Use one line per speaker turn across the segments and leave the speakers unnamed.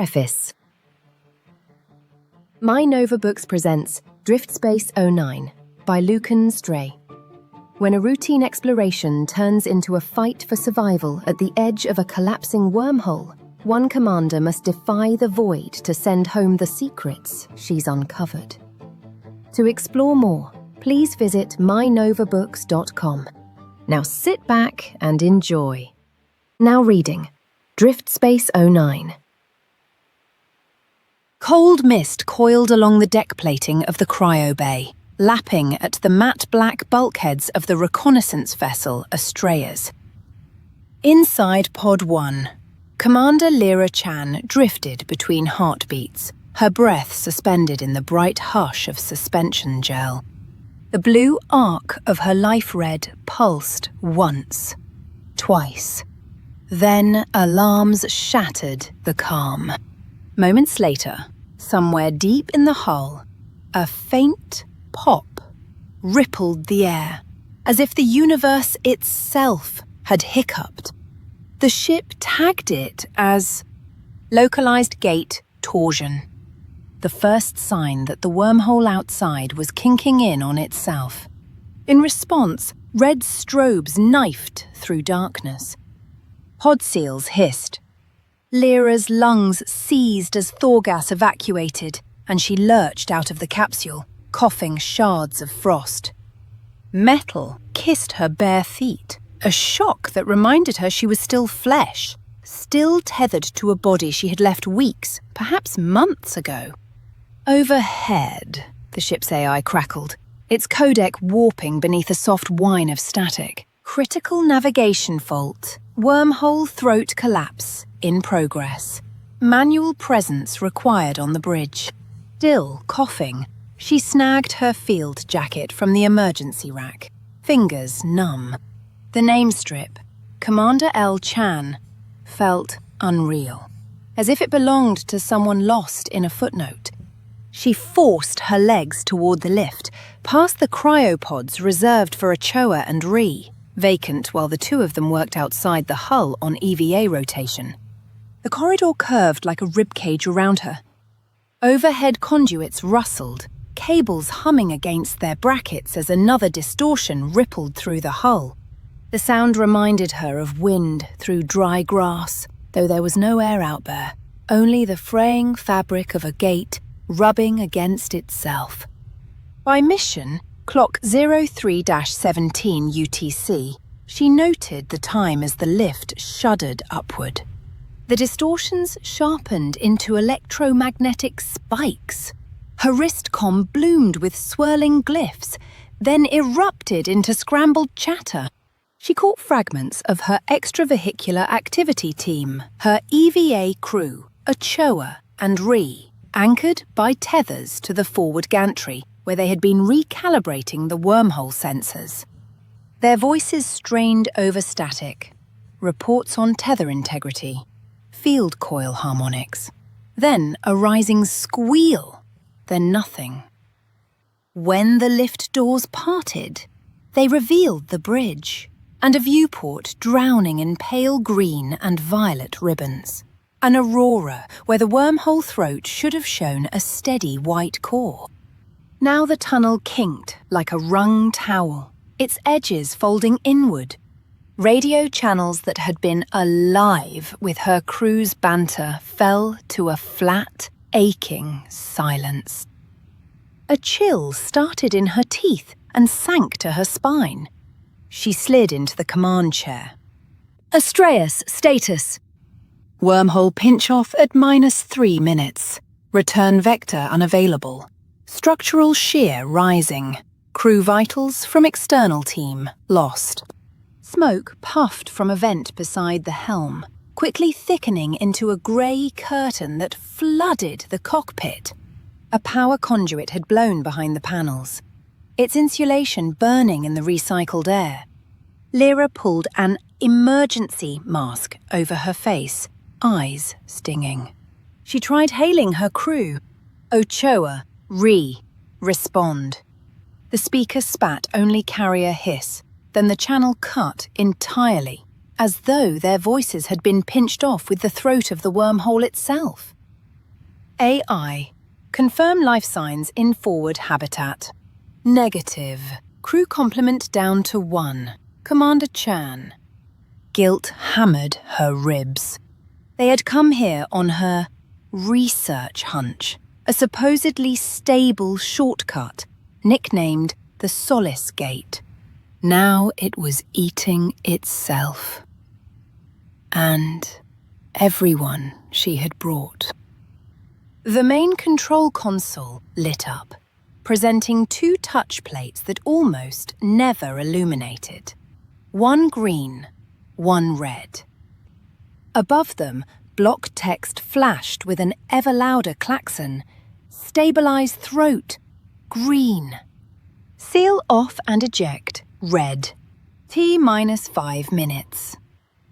Preface. MyNovaBooks presents Driftspace 09 by Lucan Stray. When a routine exploration turns into a fight for survival at the edge of a collapsing wormhole, one commander must defy the void to send home the secrets she's uncovered. To explore more, please visit MyNovaBooks.com. Now sit back and enjoy. Now reading Driftspace 09. Cold mist coiled along the deck plating of the cryo bay, lapping at the matte black bulkheads of the reconnaissance vessel Astraeus. Inside Pod 1, Commander Lyra Chan drifted between heartbeats, her breath suspended in the bright hush of suspension gel. The blue arc of her life red pulsed once, twice. Then alarms shattered the calm. Moments later, somewhere deep in the hull, a faint pop rippled the air, as if the universe itself had hiccuped. The ship tagged it as localized gate torsion, the first sign that the wormhole outside was kinking in on itself. In response, red strobes knifed through darkness. Pod seals hissed. Lyra's lungs seized as Thorgas evacuated, and she lurched out of the capsule, coughing shards of frost. Metal kissed her bare feet, a shock that reminded her she was still flesh, still tethered to a body she had left weeks, perhaps months ago. Overhead, the ship's AI crackled, its codec warping beneath a soft whine of static. Critical navigation fault. Wormhole throat collapse in progress. Manual presence required on the bridge. Still coughing, she snagged her field jacket from the emergency rack, fingers numb. The name strip, Commander L. Chan, felt unreal, as if it belonged to someone lost in a footnote. She forced her legs toward the lift, past the cryopods reserved for Ochoa and Rhee, vacant while the two of them worked outside the hull on EVA rotation. The corridor curved like a ribcage around her. Overhead conduits rustled, cables humming against their brackets as another distortion rippled through the hull. The sound reminded her of wind through dry grass, though there was no air out there, only the fraying fabric of a gate rubbing against itself. By mission, clock 03-17 UTC, she noted the time as the lift shuddered upward. The distortions sharpened into electromagnetic spikes. Her wristcom bloomed with swirling glyphs, then erupted into scrambled chatter. She caught fragments of her extravehicular activity team, her EVA crew, Ochoa and Rhee, anchored by tethers to the forward gantry, where they had been recalibrating the wormhole sensors. Their voices strained over static, reports on tether integrity, field coil harmonics, then a rising squeal, then nothing. When the lift doors parted, they revealed the bridge, and a viewport drowning in pale green and violet ribbons. An aurora where the wormhole throat should have shown a steady white core. Now the tunnel kinked like a wrung towel, its edges folding inward. Radio channels that had been alive with her crew's banter fell to a flat, aching silence. A chill started in her teeth and sank to her spine. She slid into the command chair. Astraeus, status. Wormhole pinch-off at -3 minutes. Return vector unavailable. Structural shear rising. Crew vitals from external team lost. Smoke puffed from a vent beside the helm, quickly thickening into a grey curtain that flooded the cockpit. A power conduit had blown behind the panels, its insulation burning in the recycled air. Lyra pulled an emergency mask over her face, eyes stinging. She tried hailing her crew. Ochoa, Rhee, respond. The speaker spat only carrier hiss, then the channel cut entirely, as though their voices had been pinched off with the throat of the wormhole itself. AI. Confirm life signs in forward habitat. Negative. Crew complement down to 1. Commander Chan. Guilt hammered her ribs. They had come here on her research hunch, a supposedly stable shortcut, nicknamed the Solace Gate. Now it was eating itself. And everyone she had brought. The main control console lit up, presenting 2 touch plates that almost never illuminated. 1 green, 1 red. Above them, block text flashed with an ever louder klaxon. Stabilize throat, green. Seal off and eject, red. T-5 minutes.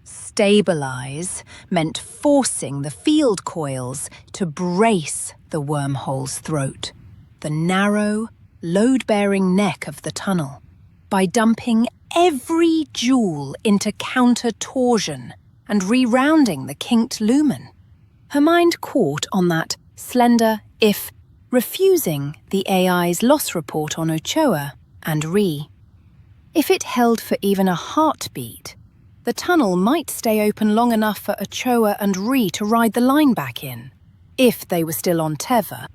Stabilize meant forcing the field coils to brace the wormhole's throat, the narrow, load-bearing neck of the tunnel, by dumping every joule into counter-torsion and rerounding the kinked lumen. Her mind caught on that slender if, refusing the AI's loss report on Ochoa and Ree. If it held for even a heartbeat, the tunnel might stay open long enough for Ochoa and Ree to ride the line back in, if they were still on tether.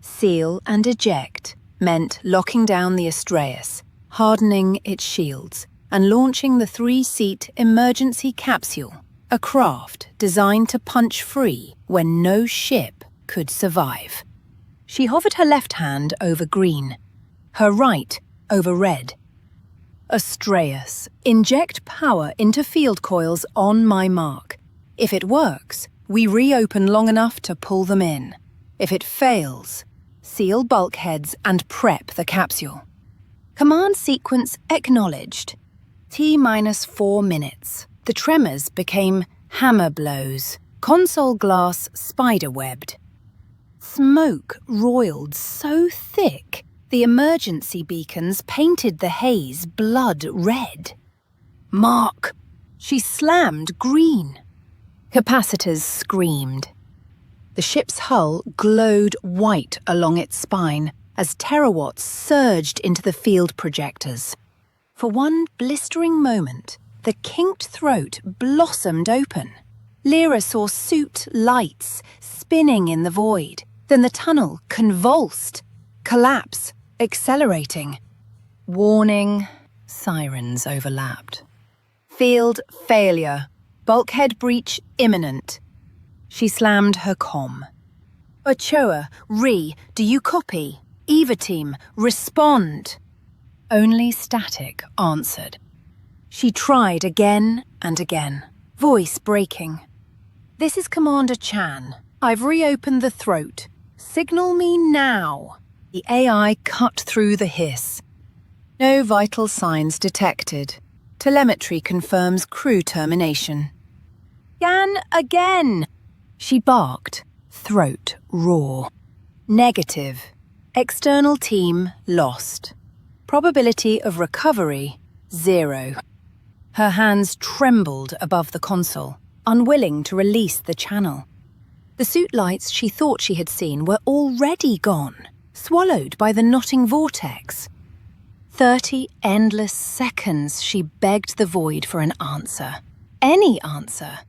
Seal and eject meant locking down the Astraeus, hardening its shields, and launching the 3-seat emergency capsule, a craft designed to punch free when no ship could survive. She hovered her left hand over green, her right over red. Astraeus, inject power into field coils on my mark. If it works, we reopen long enough to pull them in. If it fails, seal bulkheads and prep the capsule. Command sequence acknowledged. T-4 minutes. The tremors became hammer blows, console glass spiderwebbed. Smoke roiled so thick, the emergency beacons painted the haze blood red. Mark! She slammed green. Capacitors screamed. The ship's hull glowed white along its spine as terawatts surged into the field projectors. For one blistering moment, the kinked throat blossomed open. Lyra saw soot lights spinning in the void. Then the tunnel convulsed, collapse, accelerating. Warning, sirens overlapped. Field failure, bulkhead breach imminent. She slammed her comm. Ochoa, Ree, do you copy? Eva team, respond. Only static answered. She tried again and again, voice breaking. This is Commander Chan. I've reopened the throat. Signal me now. The AI cut through the hiss. No vital signs detected. Telemetry confirms crew termination. Scan again! She barked, throat raw. Negative. External team lost. Probability of recovery, 0. Her hands trembled above the console, unwilling to release the channel. The suit lights she thought she had seen were already gone, swallowed by the knotting vortex. 30 endless seconds she begged the void for an answer. Any answer.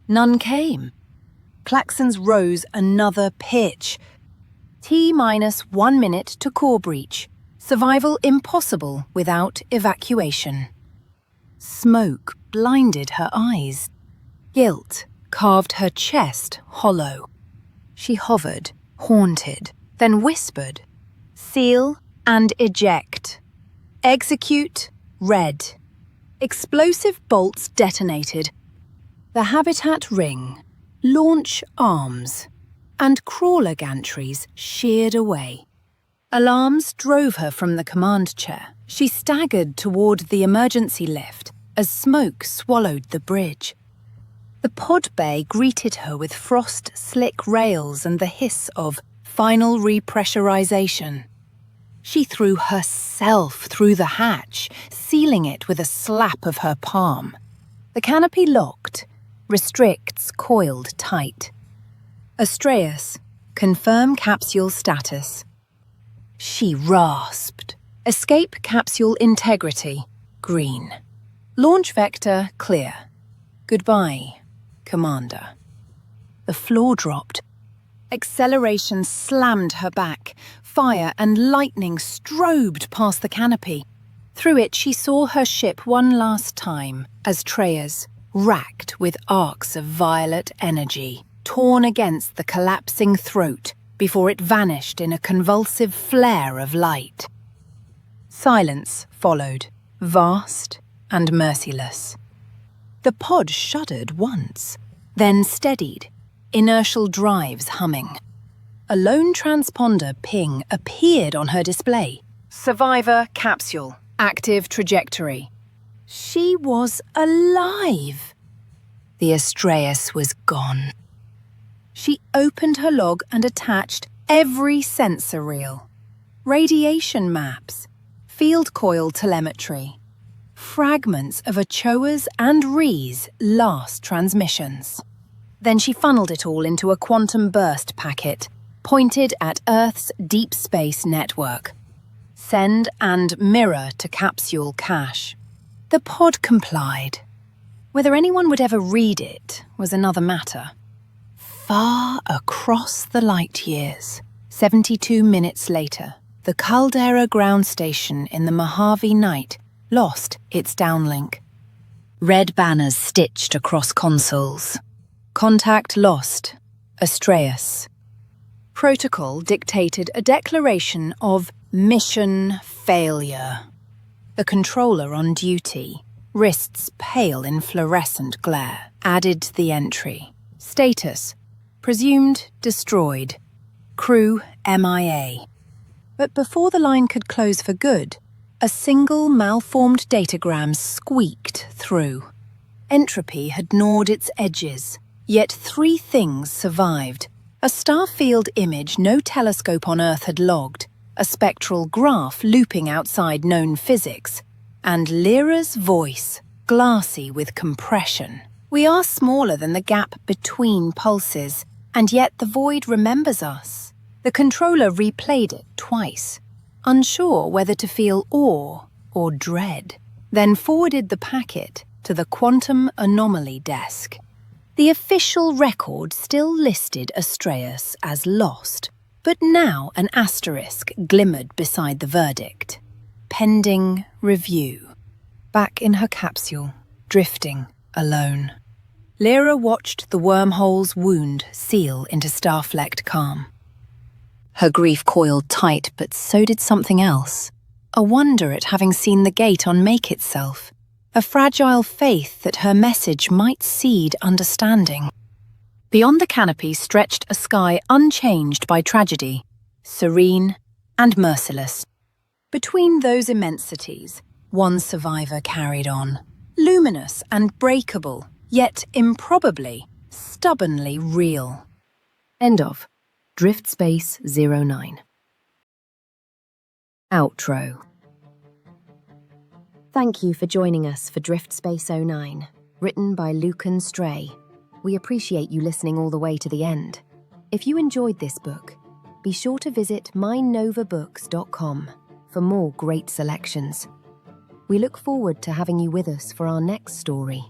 None came. Klaxons rose another pitch. T-1 minute to core breach. Survival impossible without evacuation. Smoke blinded her eyes. Guilt carved her chest hollow. She hovered, haunted, then whispered, seal and eject. Execute, red. Explosive bolts detonated. The habitat ring, launch arms, and crawler gantries sheared away. Alarms drove her from the command chair. She staggered toward the emergency lift as smoke swallowed the bridge. The pod bay greeted her with frost-slick rails and the hiss of final repressurization. She threw herself through the hatch, sealing it with a slap of her palm. The canopy locked, restricts coiled tight. Astraeus, confirm capsule status. She rasped. Escape capsule integrity, green. Launch vector, clear. Goodbye, Commander. The floor dropped. Acceleration slammed her back. Fire and lightning strobed past the canopy. Through it, she saw her ship one last time, Astraeus, racked with arcs of violet energy, torn against the collapsing throat before it vanished in a convulsive flare of light. Silence followed, vast and merciless. The pod shuddered once, then steadied, inertial drives humming. A lone transponder ping appeared on her display. Survivor capsule, active trajectory. She was alive. The Astraeus was gone. She opened her log and attached every sensor reel. Radiation maps, field coil telemetry, fragments of Ochoa's and Rhee's last transmissions. Then she funneled it all into a quantum burst packet, pointed at Earth's deep space network. Send and mirror to capsule cache. The pod complied. Whether anyone would ever read it was another matter. Far across the light years, 72 minutes later, the Caldera ground station in the Mojave night lost its downlink. Red banners stitched across consoles. Contact lost. Astraeus. Protocol dictated a declaration of mission failure. The controller on duty, wrists pale in fluorescent glare, added the entry. Status: presumed destroyed. Crew MIA. But before the line could close for good, a single malformed datagram squeaked through. Entropy had gnawed its edges, yet three things survived. A starfield image no telescope on Earth had logged, a spectral graph looping outside known physics, and Lyra's voice, glassy with compression. We are smaller than the gap between pulses, and yet the void remembers us. The controller replayed it twice, unsure whether to feel awe or dread, then forwarded the packet to the quantum anomaly desk. The official record still listed Astraeus as lost, but now an asterisk glimmered beside the verdict. Pending review. Back in her capsule, drifting alone. Lyra watched the wormhole's wound seal into star-flecked calm. Her grief coiled tight, but so did something else. A wonder at having seen the gate unmake itself. A fragile faith that her message might seed understanding. Beyond the canopy stretched a sky unchanged by tragedy, serene and merciless. Between those immensities, one survivor carried on, luminous and breakable, yet improbably, stubbornly real. End of Driftspace 09. Outro.
Thank you for joining us for Driftspace 09, written by Lucan Stray. We appreciate you listening all the way to the end. If you enjoyed this book, be sure to visit MyNovaBooks.com for more great selections. We look forward to having you with us for our next story.